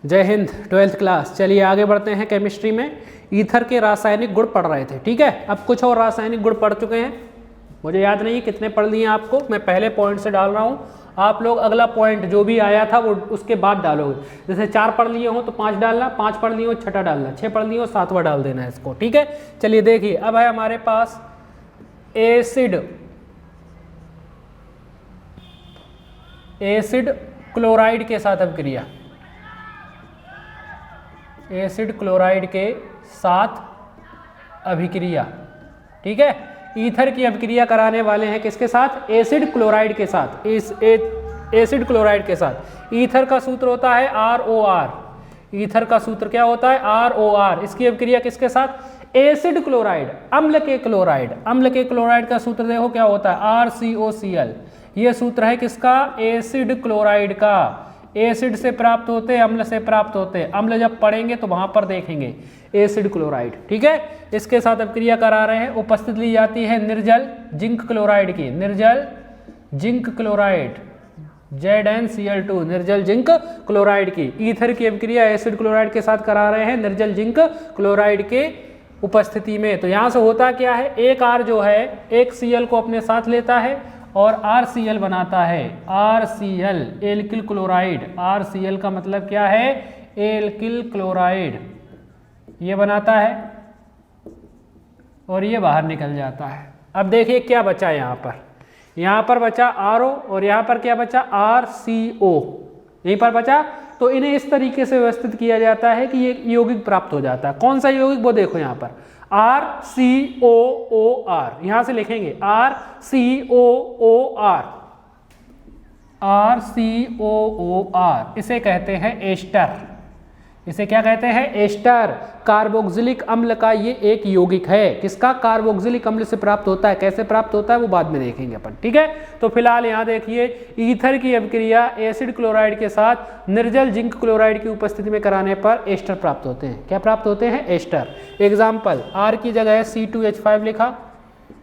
जय Hind, 12th class. चलिए आगे बढ़ते हैं। केमिस्ट्री में ईथर के रासायनिक गुण पढ़ रहे थे, ठीक है। अब कुछ और रासायनिक गुण पढ़ चुके हैं, मुझे याद नहीं कितने पढ़ लिए आपको, मैं पहले पॉइंट से डाल रहा हूँ। आप लोग अगला पॉइंट जो भी आया था वो उसके बाद डालोगे। जैसे 4 पढ़ लिए हो तो 5 डालना, 5 पढ़ लिए हो 6 डालना, 6 पढ़ लिए हो 7वां डाल देना है इसको, ठीक है। चलिए देखिए, अब है हमारे पास एसिड क्लोराइड के साथ अभिक्रिया, एसिड क्लोराइड के साथ अभिक्रिया, ठीक है। ईथर की अभिक्रिया कराने वाले हैं किसके साथ? एसिड क्लोराइड के साथ। एसिड क्लोराइड के साथ ईथर का सूत्र होता है ROR। ईथर का सूत्र क्या होता है? ROR। इसकी अभिक्रिया किसके साथ? एसिड क्लोराइड, अम्ल के क्लोराइड। अम्ल के क्लोराइड का सूत्र देखो क्या होता है? RCOCl। ये सूत्र है किसका? एसिड क्लोराइड का। एसिड से प्राप्त होते, अम्ल से प्राप्त होते। अम्ल जब पढ़ेंगे तो वहां पर देखेंगे एसिड क्लोराइड, ठीक है। इसके साथ अभिक्रिया करा रहे हैं। उपस्थित ली जाती है निर्जल जिंक क्लोराइड की, निर्जल जिंक क्लोराइड, ZnCl2, निर्जल जिंक क्लोराइड की। ईथर की अभिक्रिया एसिड क्लोराइड के साथ करा रहे हैं निर्जल जिंक क्लोराइड के उपस्थिति में। तो यहां से होता क्या है? एक R जो है एक Cl को अपने साथ लेता है और RCl बनाता है। RCl, alkyl chloride. RCl का मतलब क्या है? Alkyl chloride. ये बनाता है और ये बाहर निकल जाता है। अब देखिए क्या बचा यहाँ पर। यहाँ पर बचा RO और यहाँ पर क्या बचा? RCO। यहीं पर बचा। तो इन्हें इस तरीके से व्यवस्थित किया जाता है कि ये यौगिक प्राप्त हो जाता है। कौन सा यौगिक? वो देखो यहाँ पर RCOOR, यहां से लिखेंगे RCOOR। RCOOR इसे कहते हैं एस्टर। इसे क्या कहते हैं? एस्टर। कार्बोक्सिलिक अम्ल का ये एक यौगिक है। किसका? कार्बोक्सिलिक अम्ल से प्राप्त होता है। कैसे प्राप्त होता है वो बाद में देखेंगे अपन, ठीक है। तो फिलहाल यहाँ देखिए, ईथर की अभिक्रिया एसिड क्लोराइड के साथ निर्जल जिंक क्लोराइड की उपस्थिति में कराने पर एस्टर प्राप्त होते हैं। क्या प्राप्त होते हैं? एस्टर। एग्जाम्पल, R की जगह C2H5 लिखा,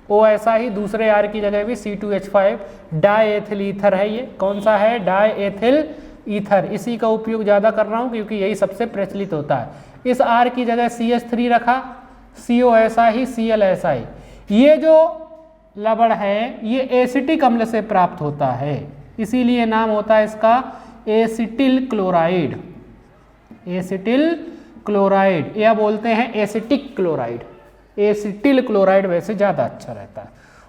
ओ ऐसा ही दूसरे R की जगह भी C2H5। डायएथिल ईथर है ये। कौन सा है? डायएथिल ईथर। इसी का उपयोग ज़्यादा कर रहा हूँ क्योंकि यही सबसे प्रचलित होता है। इस R की जगह CH3 रखा, CO ऐसा ही, Cl ऐसा ही। ये जो लवण है ये एसिटिक अम्ल से प्राप्त होता है, इसीलिए नाम होता है इसका एसिटिल क्लोराइड। एसिटिल क्लोराइड या बोलते हैं एसिटिक क्लोराइड। एसिटिल क्लोराइड वैसे ज़्यादा अच्छा रहता है।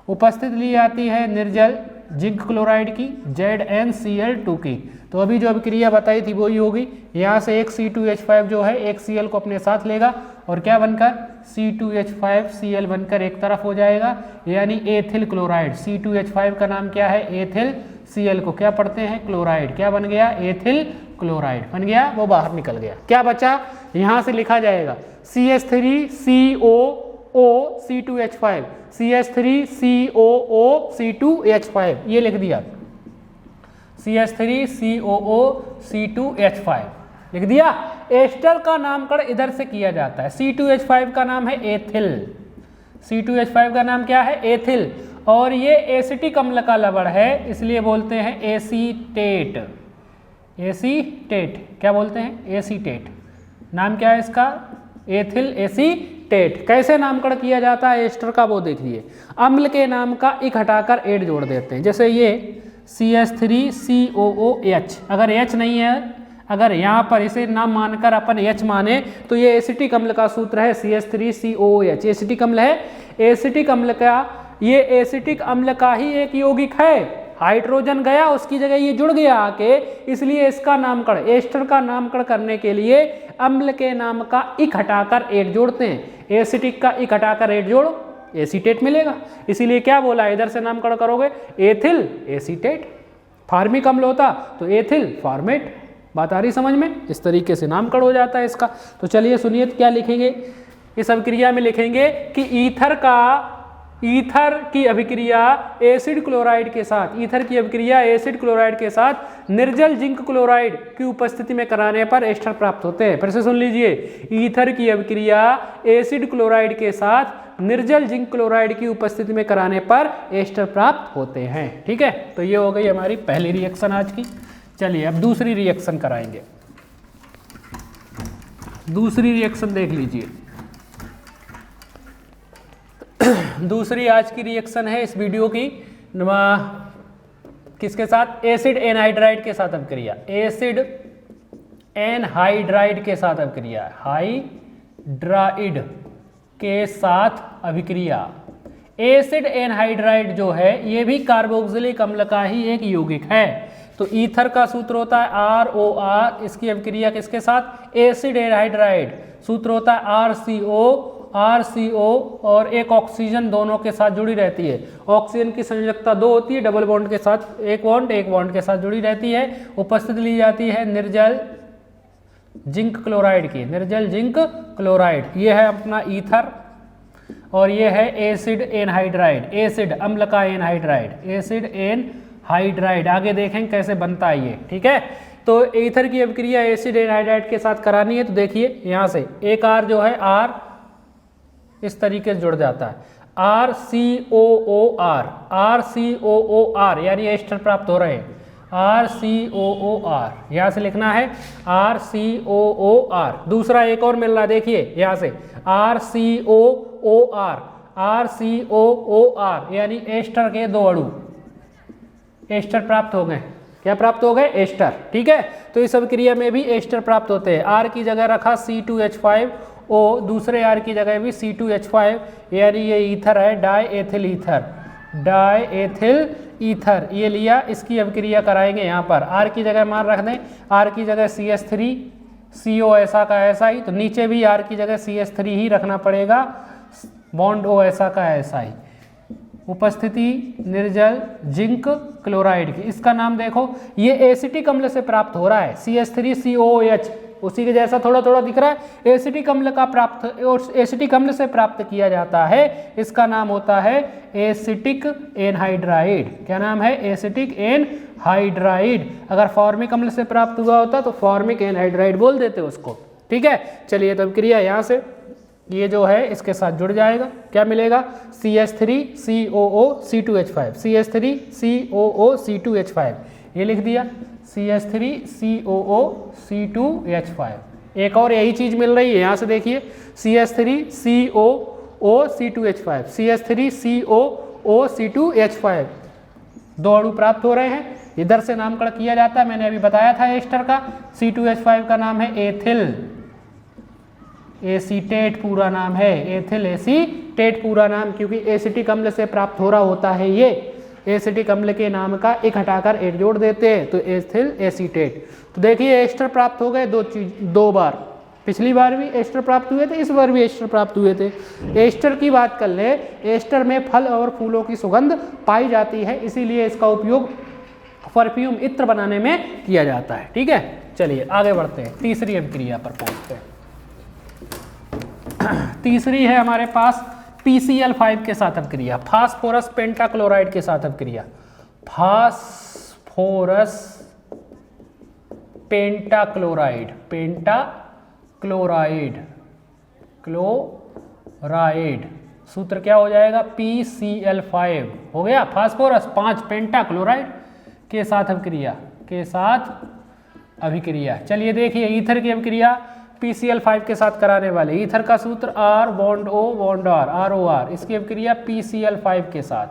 उपस्थित ली जाती है निर्जल जिंक क्लोराइड की, ZnCl2 की। तो अभी जो अभिक्रिया बताई थी वही होगी। यहाँ से एक C2H5 जो है एक Cl को अपने साथ लेगा और क्या बनकर? C2H5Cl बनकर एक तरफ हो जाएगा, यानी एथिल क्लोराइड। C2H5 का नाम क्या है? एथिल। Cl को क्या पढ़ते हैं? क्लोराइड। क्या बन गया? एथिल क्लोराइड बन गया। वो बाहर निकल गया। क्या बचा? यहाँ से लिखा जाएगा CH3COO C2H5, CH3COO C2H5, ये लिख दिया। CH3COO C2H5 लिख दिया। एस्टर का नामकरण इधर से किया जाता है। C2H5 का नाम है एथिल। C2H5 का नाम क्या है? एथिल। और ये एसिटिक अम्ल का लवण है, इसलिए बोलते हैं एसीटेट। एसीटेट क्या बोलते हैं? एसीटेट। नाम क्या है इसका? Ethyl acetate. कैसे नामकरण किया जाता है एस्टर का वो देखिए। अम्ल के नाम का इक हटाकर एड जोड़ देते हैं। जैसे ये CH3COOH, अगर H नहीं है, अगर यहाँ पर इसे नाम मानकर अपन H माने तो ये एसिटिक अम्ल का सूत्र है CH3COOH। एसिटिक अम्ल है। एसिटिक अम्ल का, ये एसिटिक अम्ल का ही एक यौगिक है। हाइड्रोजन गया, उसकी जगह ये जुड़ गया आके, इसलिए इसका नामकरण, एस्टर का नामकरण करने के लिए अम्ल के नाम का इक हटाकर एड जोड़ते हैं। एसिटिक का इक हटाकर एड जोड़ो, एसीटेट मिलेगा। इसीलिए क्या बोला? इधर से नामकरण करोगे एथिल एसीटेट। फार्मिक अम्ल होता तो एथिल फॉर्मेट। बात आ रही समझ में? इस तरीके से नामकरण हो जाता है इसका। तो चलिए सुनिए क्या लिखेंगे इस अभिक्रिया में। लिखेंगे कि ईथर की अभिक्रिया एसिड क्लोराइड के साथ, ईथर की अभिक्रिया एसिड क्लोराइड के साथ निर्जल जिंक क्लोराइड की उपस्थिति में कराने पर एस्टर प्राप्त होते हैं। फिर से सुन लीजिए, ईथर की अभिक्रिया एसिड क्लोराइड के साथ निर्जल जिंक क्लोराइड की उपस्थिति में कराने पर एस्टर प्राप्त होते हैं, ठीक है। तो ये हो गई हमारी पहली रिएक्शन आज की। चलिए अब दूसरी रिएक्शन कराएंगे। दूसरी रिएक्शन देख लीजिए। दूसरी आज की रिएक्शन है इस वीडियो की, किसके साथ? एसिड एनहाइड्राइड के साथ अभिक्रिया। एसिड एनहाइड्राइड के साथ अभिक्रिया, हाइड्राइड के साथ अभिक्रिया। एसिड एनहाइड्राइड जो है ये भी कार्बोक्सिलिक अम्ल का ही एक यौगिक है। तो ईथर का सूत्र होता है ROR, इसकी अभिक्रिया किसके साथ? Acid anhydride. सूत्र होता है RCO और एक ऑक्सीजन दोनों के साथ जुड़ी रहती है। ऑक्सीजन की संयोजकता 2 होती है, डबल बॉन्ड के साथ एक बॉन्ड के साथ जुड़ी रहती है। उपस्थित ली जाती है निर्जल जिंक क्लोराइड की, निर्जल जिंक क्लोराइड। ये है अपना ईथर और ये है एसिड एनहाइड्राइड, एसिड अम्ल का एनहाइड्राइड, एसिड एनहाइड्राइड। आगे देखेंगे कैसे बनता है ये, ठीक है। तो ईथर की अभिक्रिया एसिड एनहाइड्राइड के साथ करानी है। तो देखिए यहाँ से एक R जो है R इस तरीके से जुड़ जाता है, RCOOR यानी एस्टर प्राप्त हो रहे हैं। RCOOR यहाँ से लिखना है RCOOR। दूसरा एक और मिल रहा है, देखिए यहाँ से RCOOR यानी एस्टर के 2 अणु, एस्टर प्राप्त हो गए। क्या प्राप्त हो गए? एस्टर, ठीक है। तो इस अभिक्रिया में भी एस्टर प्राप्त होते हैं। R की जगह रखा C2H5O, दूसरे R की जगह भी C2H5, यानी ये ईथर है, die ethyl ether, die ethyl ether ये लिया। इसकी अभिक्रिया कराएंगे यहाँ पर। R की जगह मान रख दें, R की जगह CH3, CO ऐसा का ऐसा ही, तो नीचे भी R की जगह CH3 ही रखना पड़ेगा, बॉन्ड O ऐसा का ऐसा ही। उपस्थिति निर्जल जिंक क्लोराइड की, इसका नाम देखो, ये एसिटिक अम्ल से प्राप्त हो रहा है, CH3COOH, उसी के जैसा थोड़ा थोड़ा दिख रहा है। एसिटिक अम्ल का प्राप्त, एसिटिक अम्ल से प्राप्त किया जाता है, इसका नाम होता है एसिटिक एनहाइड्राइड। क्या नाम है? Acetic anhydride. अगर फॉर्मिक अम्ल से प्राप्त हुआ होता तो फॉर्मिक एनहाइड्राइड बोल देते उसको, ठीक है। चलिए तो अभिक्रिया यहाँ से ये जो है इसके साथ जुड़ जाएगा, क्या मिलेगा? CH3COO-C2H5, CH3COO-C2H5 ये लिख दिया, CH3COO-C2H5। एक और यही चीज मिल रही है, यहाँ से देखिए CH3COO-C2H5, CH3COO-C2H5 2 अणु प्राप्त हो रहे हैं। इधर से नामकरण किया जाता है, मैंने अभी बताया था एस्टर का। C2H5 का नाम है एथिल एसीटेट, पूरा नाम है एथिल एसीटेट पूरा नाम, क्योंकि एसिटिक अम्ल से प्राप्त हो रहा होता है ये। एसिटिक अम्ल के नाम का एक हटाकर एक जोड़ देते हैं तो एथिल एसीटेट। तो देखिए एस्टर प्राप्त हो गए 2 बार, पिछली बार भी एस्टर प्राप्त हुए थे, इस बार भी एस्टर प्राप्त हुए थे। एस्टर की बात कर ले, एस्टर में फल और फूलों की सुगंध पाई जाती है, इसीलिए इसका उपयोग परफ्यूम इत्र बनाने में किया जाता है, ठीक है। चलिए आगे बढ़ते हैं, तीसरी अभिक्रिया पर पहुंचते हैं। तीसरी है हमारे पास PCl5 के साथ अभिक्रिया, फास्फोरस पेंटाक्लोराइड के साथ अभिक्रिया। फास्फोरस पेंटाक्लोराइड, क्लोराइड सूत्र क्या हो जाएगा? PCl5 हो गया। फास्फोरस 5 पेंटाक्लोराइड के साथ अभिक्रिया, चलिए देखिए ईथर की अभिक्रिया PCl5 के साथ कराने वाले। ईथर का सूत्र R bond O bond R, ROR, इसकी अभिक्रिया PCl5 के साथ।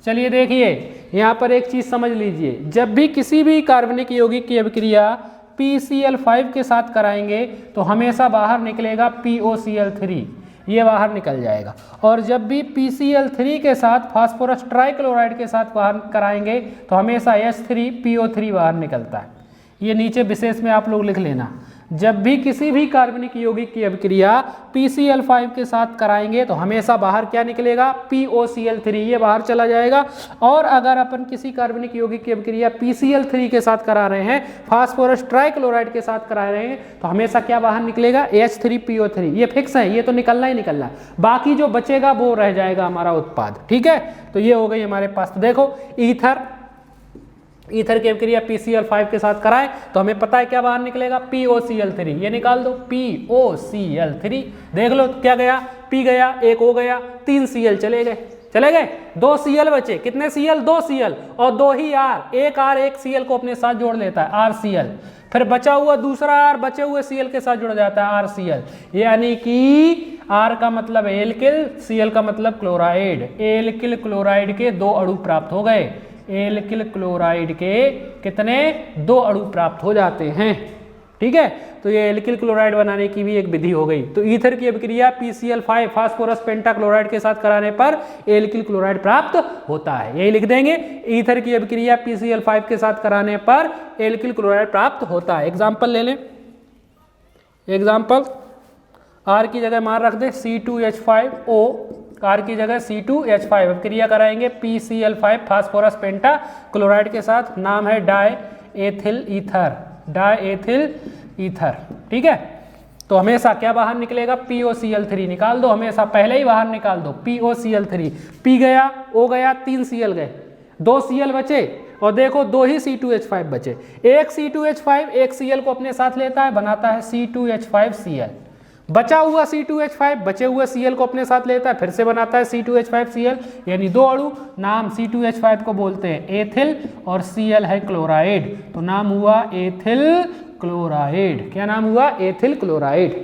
चलिए देखिए यहाँ पर एक चीज समझ लीजिए, जब भी किसी भी कार्बनिक यौगिक की अभिक्रिया PCl5 के साथ कराएंगे तो हमेशा बाहर निकलेगा POCl3, ये बाहर निकल जाएगा। और जब भी PCl3 के साथ फास्फोरस ट्राइक्लोराइड के साथ बाहर कराएंगे तो हमेशा H3PO3 बाहर निकलता है। ये नीचे विशेष में आप लोग लिख लेना, जब भी किसी भी कार्बनिक यौगिक की अभिक्रिया PCl5 के साथ कराएंगे तो हमेशा बाहर क्या निकलेगा? POCl3, ये बाहर चला जाएगा। और अगर अपन किसी कार्बनिक यौगिक की अभिक्रिया PCl3 के साथ करा रहे हैं, फास्फोरस ट्राइक्लोराइड के साथ करा रहे हैं, तो हमेशा क्या बाहर निकलेगा? H3PO3, ये फिक्स है, ये तो निकलना ही निकलना, बाकी जो बचेगा वो रह जाएगा हमारा उत्पाद, ठीक है। तो ये हो गई हमारे पास। तो देखो ईथर की अभिक्रिया PCl5 के साथ कराएं तो हमें पता है क्या बाहर निकलेगा? POCl3, ये निकाल दो, POCl3। देख लो क्या गया? P गया, एक O गया, 3 Cl चले गए, 2 Cl बचे। कितने Cl? 2 Cl और 2 ही R, एक R एक Cl को अपने साथ जोड़ लेता है, RCl। फिर बचा हुआ दूसरा आर बचे हुए Cl के साथ जुड़ जाता है RCl, यानी कि R का मतलब एल्किल, Cl का मतलब क्लोराइड। एल्किल क्लोराइड के 2 अणु प्राप्त हो गए। एल्किल क्लोराइड के कितने 2 अणु प्राप्त हो जाते हैं। ठीक है, तो ये एल्किल क्लोराइड बनाने की भी एक विधि हो गई। तो ईथर की अभिक्रिया PCl5 फास्फोरस पेंटाक्लोराइड के साथ कराने पर एल्किल क्लोराइड प्राप्त होता है। यही लिख देंगे, ईथर की अभिक्रिया PCl5 के साथ कराने पर एल्किल क्लोराइड प्राप्त होता है। एग्जाम्पल ले लें, एग्जाम्पल R की जगह मान रख दे C2H5O, R की जगह C2H5, अभिक्रिया कराएंगे PCl5 फास्फोरस पेंटाक्लोराइड के साथ, नाम है die ethyl ether, die ethyl ether. ठीक है, तो हमेशा क्या बाहर निकलेगा, POCl3 निकाल दो, हमेशा पहले ही बाहर निकाल दो POCl3। P गया, O गया, 3 Cl गए, 2 Cl बचे, और देखो 2 ही C2H5 बचे। एक C2H5 एक Cl को अपने साथ लेता है, बनाता है C2H5Cl। बचा हुआ C2H5 बचे हुए Cl को अपने साथ लेता है, फिर से बनाता है C2H5Cl, यानी 2 अणु। नाम C2H5 को बोलते हैं एथिल और Cl है क्लोराइड, तो नाम हुआ एथिल क्लोराइड। क्या नाम हुआ, एथिल क्लोराइड।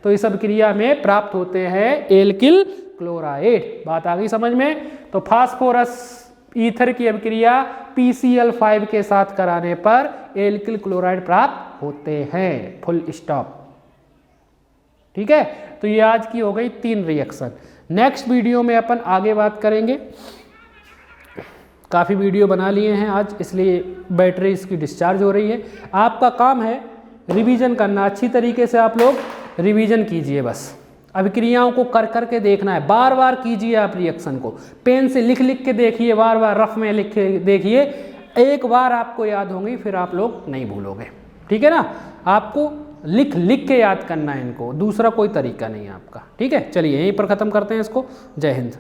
तो इस अभिक्रिया में प्राप्त होते हैं एल्किल क्लोराइड। बात आ गई समझ में। तो फास्फोरस ईथर की अभिक्रिया PCl5 के साथ कराने पर एल्किल क्लोराइड प्राप्त होते हैं, फुल स्टॉप। ठीक है, तो ये आज की हो गई 3 रिएक्शन। नेक्स्ट वीडियो में अपन आगे बात करेंगे। काफ़ी वीडियो बना लिए हैं आज, इसलिए बैटरी इसकी डिस्चार्ज हो रही है। आपका काम है रिवीजन करना, अच्छी तरीके से आप लोग रिवीजन कीजिए। बस अभिक्रियाओं को कर कर के देखना है, बार बार कीजिए आप रिएक्शन को, पेन से लिख लिख के देखिए, बार बार रफ में लिख के देखिए। एक बार आपको याद होंगी, फिर आप लोग नहीं भूलोगे। ठीक है ना, आपको लिख लिख के याद करना है इनको, दूसरा कोई तरीका नहीं है आपका। ठीक है, चलिए यहीं पर ख़त्म करते हैं इसको। जय हिंद।